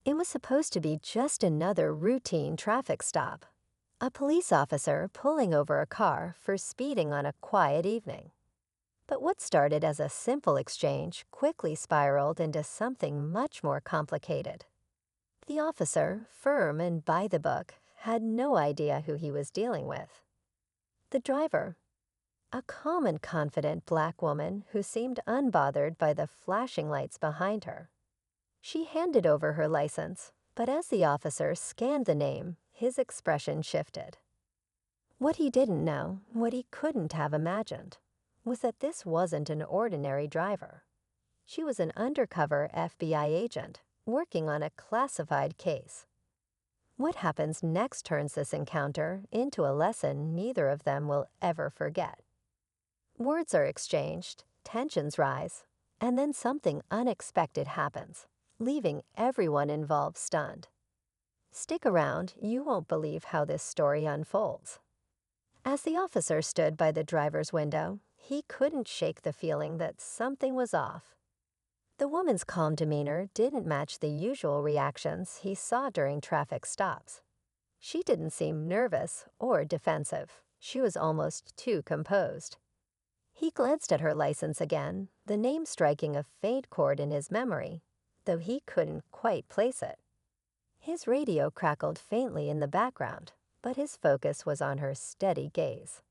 It was supposed to be just another routine traffic stop. A police officer pulling over a car for speeding on a quiet evening. But what started as a simple exchange quickly spiraled into something much more complicated. The officer, firm and by the book, had no idea who he was dealing with. The driver, a calm and confident black woman who seemed unbothered by the flashing lights behind her. She handed over her license, but as the officer scanned the name, his expression shifted. What he didn't know, what he couldn't have imagined, was that this wasn't an ordinary driver. She was an undercover FBI agent working on a classified case. What happens next turns this encounter into a lesson neither of them will ever forget. Words are exchanged, tensions rise, and then something unexpected happens, leaving everyone involved stunned. Stick around, you won't believe how this story unfolds. As the officer stood by the driver's window, he couldn't shake the feeling that something was off. The woman's calm demeanor didn't match the usual reactions he saw during traffic stops. She didn't seem nervous or defensive. She was almost too composed. He glanced at her license again, the name striking a faint chord in his memory, though he couldn't quite place it. His radio crackled faintly in the background, but his focus was on her steady gaze.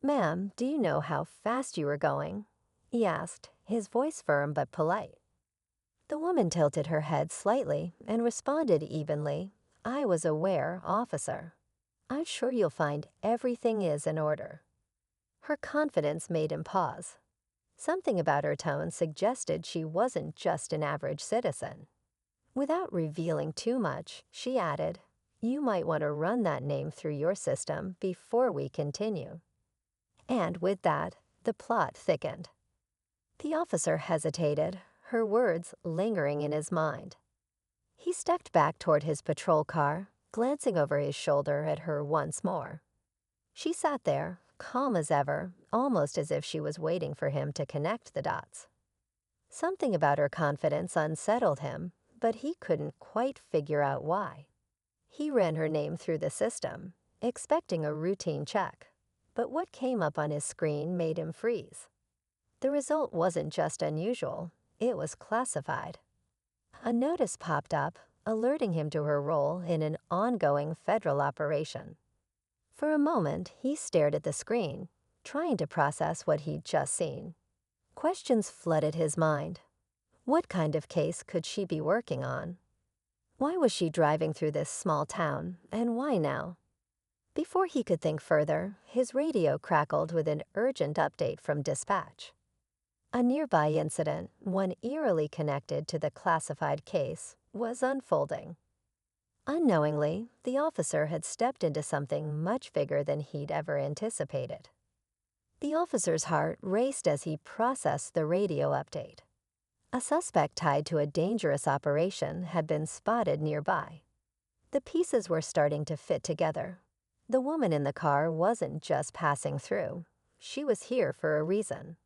"Ma'am, do you know how fast you were going?" he asked, his voice firm but polite. The woman tilted her head slightly and responded evenly, "I was aware, officer. I'm sure you'll find everything is in order." Her confidence made him pause. Something about her tone suggested she wasn't just an average citizen. Without revealing too much, she added, "You might want to run that name through your system before we continue." And with that, the plot thickened. The officer hesitated, her words lingering in his mind. He stepped back toward his patrol car, glancing over his shoulder at her once more. She sat there, calm as ever, almost as if she was waiting for him to connect the dots. Something about her confidence unsettled him, but he couldn't quite figure out why. He ran her name through the system, expecting a routine check, but what came up on his screen made him freeze. The result wasn't just unusual, it was classified. A notice popped up, alerting him to her role in an ongoing federal operation. For a moment, he stared at the screen, trying to process what he'd just seen. Questions flooded his mind. What kind of case could she be working on? Why was she driving through this small town, and why now? Before he could think further, his radio crackled with an urgent update from dispatch. A nearby incident, one eerily connected to the classified case, was unfolding. Unknowingly, the officer had stepped into something much bigger than he'd ever anticipated. The officer's heart raced as he processed the radio update. A suspect tied to a dangerous operation had been spotted nearby. The pieces were starting to fit together. The woman in the car wasn't just passing through. She was here for a reason.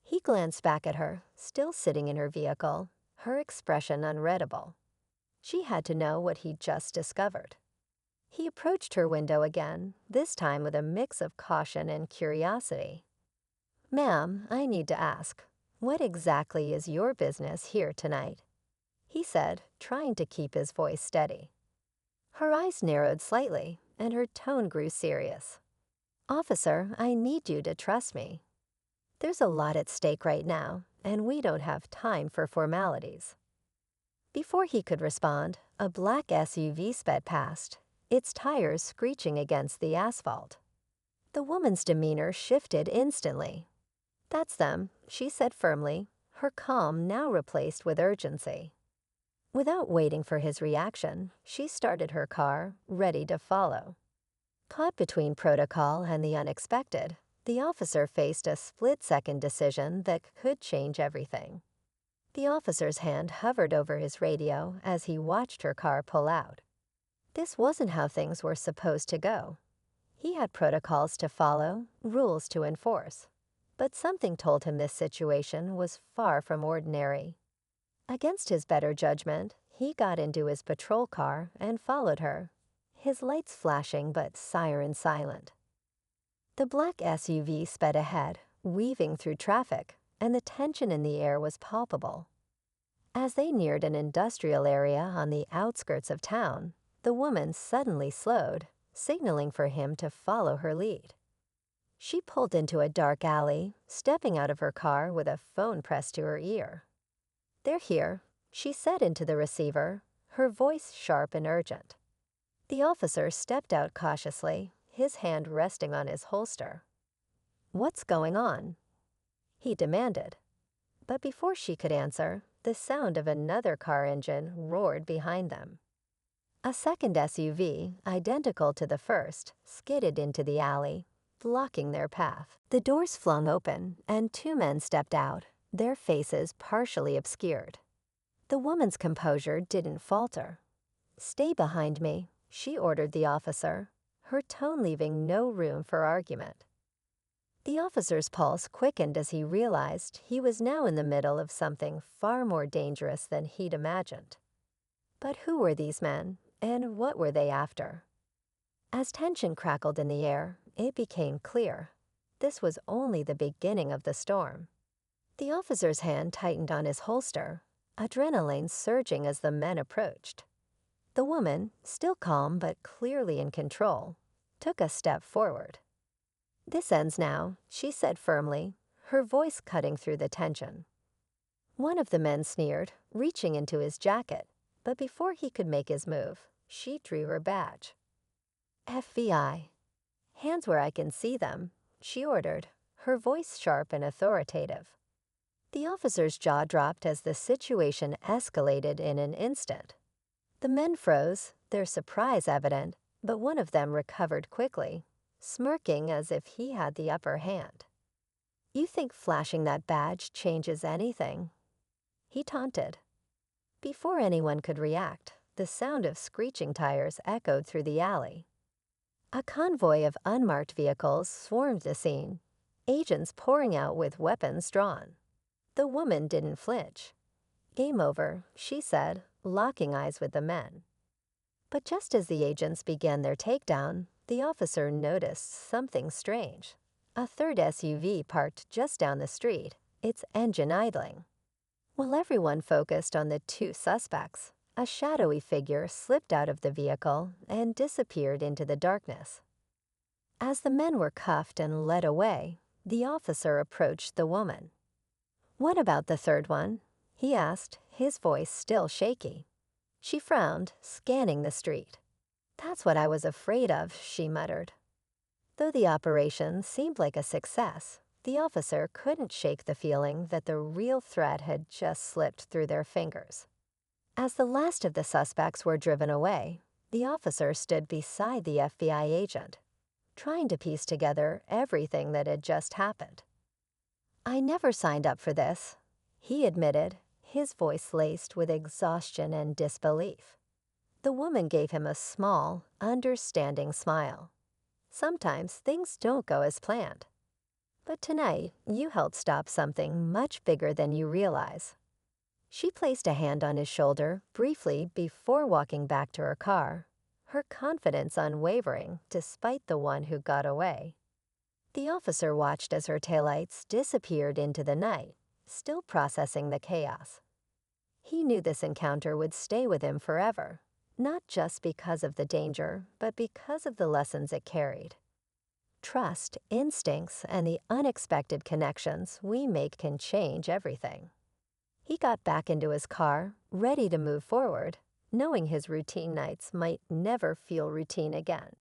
He glanced back at her, still sitting in her vehicle, her expression unreadable. She had to know what he'd just discovered. He approached her window again, this time with a mix of caution and curiosity. "Ma'am, I need to ask, what exactly is your business here tonight?" he said, trying to keep his voice steady. Her eyes narrowed slightly, and her tone grew serious. "Officer, I need you to trust me. There's a lot at stake right now, and we don't have time for formalities." Before he could respond, a black SUV sped past, its tires screeching against the asphalt. The woman's demeanor shifted instantly. "That's them," she said firmly, her calm now replaced with urgency. Without waiting for his reaction, she started her car, ready to follow. Caught between protocol and the unexpected, the officer faced a split-second decision that could change everything. The officer's hand hovered over his radio as he watched her car pull out. This wasn't how things were supposed to go. He had protocols to follow, rules to enforce. But something told him this situation was far from ordinary. Against his better judgment, he got into his patrol car and followed her, his lights flashing but siren silent. The black SUV sped ahead, weaving through traffic, and the tension in the air was palpable. As they neared an industrial area on the outskirts of town, the woman suddenly slowed, signaling for him to follow her lead. She pulled into a dark alley, stepping out of her car with a phone pressed to her ear. "They're here," she said into the receiver, her voice sharp and urgent. The officer stepped out cautiously, his hand resting on his holster. "What's going on?" he demanded. But before she could answer, the sound of another car engine roared behind them. A second SUV, identical to the first, skidded into the alley, blocking their path. The doors flung open, and two men stepped out, their faces partially obscured. The woman's composure didn't falter. "Stay behind me," she ordered the officer, her tone leaving no room for argument. The officer's pulse quickened as he realized he was now in the middle of something far more dangerous than he'd imagined. But who were these men, and what were they after? As tension crackled in the air, it became clear. This was only the beginning of the storm. The officer's hand tightened on his holster, adrenaline surging as the men approached. The woman, still calm but clearly in control, took a step forward. "This ends now," she said firmly, her voice cutting through the tension. One of the men sneered, reaching into his jacket, but before he could make his move, she drew her badge. "FBI. Hands where I can see them," she ordered, her voice sharp and authoritative. The officer's jaw dropped as the situation escalated in an instant. The men froze, their surprise evident, but one of them recovered quickly, smirking as if he had the upper hand. "You think flashing that badge changes anything?" he taunted. Before anyone could react, the sound of screeching tires echoed through the alley. A convoy of unmarked vehicles swarmed the scene, agents pouring out with weapons drawn. The woman didn't flinch. "Game over," she said, locking eyes with the men. But just as the agents began their takedown, the officer noticed something strange. A third SUV parked just down the street, its engine idling. While everyone focused on the two suspects, a shadowy figure slipped out of the vehicle and disappeared into the darkness. As the men were cuffed and led away, the officer approached the woman. "What about the third one?" he asked, his voice still shaky. She frowned, scanning the street. "That's what I was afraid of," she muttered. Though the operation seemed like a success, the officer couldn't shake the feeling that the real threat had just slipped through their fingers. As the last of the suspects were driven away, the officer stood beside the FBI agent, trying to piece together everything that had just happened. "I never signed up for this," he admitted, his voice laced with exhaustion and disbelief. The woman gave him a small, understanding smile. "Sometimes things don't go as planned. But tonight, you helped stop something much bigger than you realize." She placed a hand on his shoulder briefly before walking back to her car, her confidence unwavering despite the one who got away. The officer watched as her taillights disappeared into the night, still processing the chaos. He knew this encounter would stay with him forever, not just because of the danger, but because of the lessons it carried. Trust, instincts, and the unexpected connections we make can change everything. He got back into his car, ready to move forward, knowing his routine nights might never feel routine again.